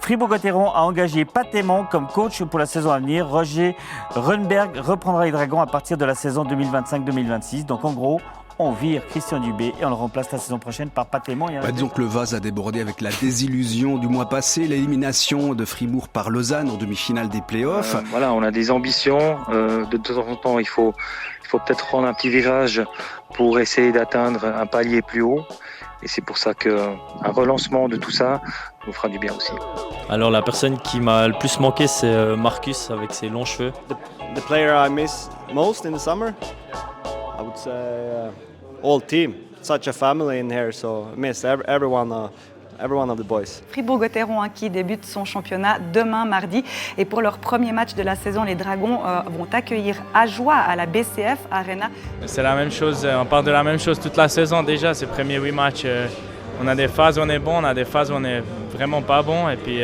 Fribourg-Gotteron a engagé Pat Aymon comme coach pour la saison à venir. Roger Runberg reprendra les Dragons à partir de la saison 2025-2026. Donc en gros, on vire Christian Dubé et on le remplace la saison prochaine par Pat Aymon. Disons que le vase a débordé avec la désillusion du mois passé, l'élimination de Fribourg par Lausanne en demi-finale des playoffs. On a des ambitions. De temps en temps, il faut peut-être prendre un petit virage pour essayer d'atteindre un palier plus haut. Et c'est pour ça qu'un relancement de tout ça nous fera du bien aussi. Alors la personne qui m'a le plus manqué, c'est Marcus avec ses longs cheveux. The player I miss most in the summer, I would say all team. Such a family in here, so I miss every one of the boys. Fribourg-Gotteron qui débute son championnat demain mardi. Et pour leur premier match de la saison, les Dragons vont accueillir Ajoie à la BCF Arena. C'est la même chose, on part de la même chose toute la saison déjà, ces premiers 8 matchs. On a des phases où on est bon, on a des phases où on est vraiment pas bon. Et puis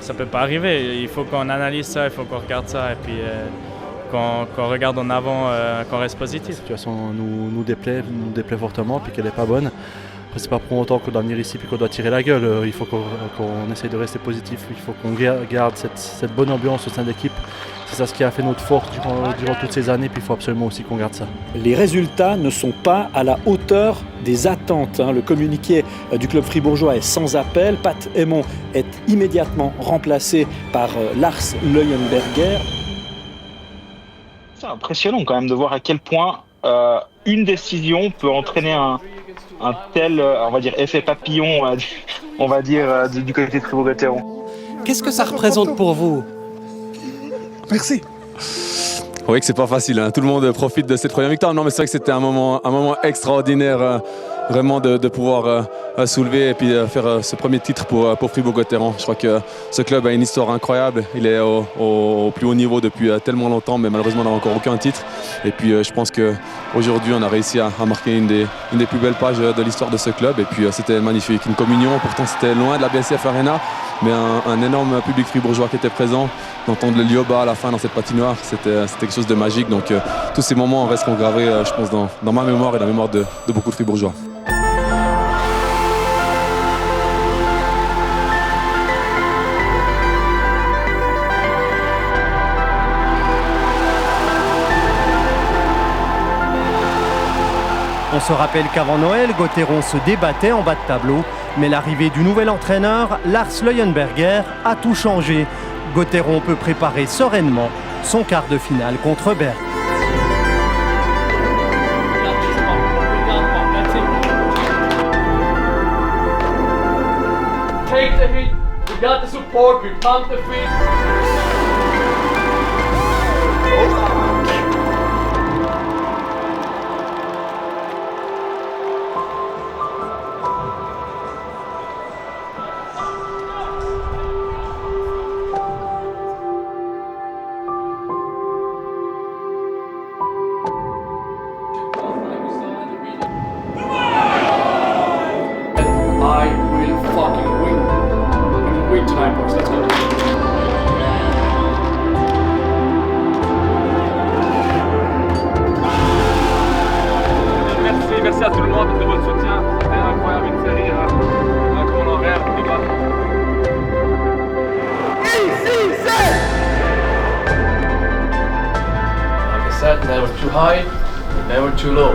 ça peut pas arriver, il faut qu'on analyse ça, il faut qu'on regarde ça. Et puis qu'on regarde en avant, qu'on reste positif. La situation nous déplaît fortement puis qu'elle n'est pas bonne. Après, c'est pas pour autant qu'on doit venir ici et qu'on doit tirer la gueule. Il faut qu'on essaye de rester positif. Il faut qu'on garde cette bonne ambiance au sein de l'équipe. C'est ça ce qui a fait notre force durant toutes ces années. Puis il faut absolument aussi qu'on garde ça. Les résultats ne sont pas à la hauteur des attentes. Le communiqué du club fribourgeois est sans appel. Pat Aymon est immédiatement remplacé par Lars Leuenberger. C'est impressionnant quand même de voir à quel point une décision peut entraîner un tel, on va dire, effet papillon, on va dire, du côté de Fribourg-Gotteron. Qu'est-ce que ça représente pour vous ? Merci. Oui, que c'est pas facile, hein. Tout le monde profite de cette première victoire. Non, mais c'est vrai que c'était un moment extraordinaire, vraiment de pouvoir soulever et puis faire ce premier titre pour Fribourg-Gotteron. Je crois que ce club a une histoire incroyable. Il est au plus haut niveau depuis tellement longtemps, mais malheureusement, on n'a encore aucun titre. Et puis, je pense qu'aujourd'hui, on a réussi à marquer une des plus belles pages de l'histoire de ce club. Et puis, c'était magnifique. Une communion, pourtant, c'était loin de la BCF Arena, mais un énorme public fribourgeois qui était présent. D'entendre le Lioba à la fin dans cette patinoire, c'était quelque chose de magique. Donc, tous ces moments resteront gravés, je pense, dans ma mémoire et dans la mémoire de beaucoup de Fribourgeois. On se rappelle qu'avant Noël, Gotteron se débattait en bas de tableau, mais l'arrivée du nouvel entraîneur, Lars Leuenberger, a tout changé. Gotteron peut préparer sereinement son quart de finale contre Berg. Take the hit, we got the support, we pump the feet. Merci à tout le monde de votre soutien. C'était incroyable, une série comme on en rêve. Ici, c'est! Like I said, never too high, never too low.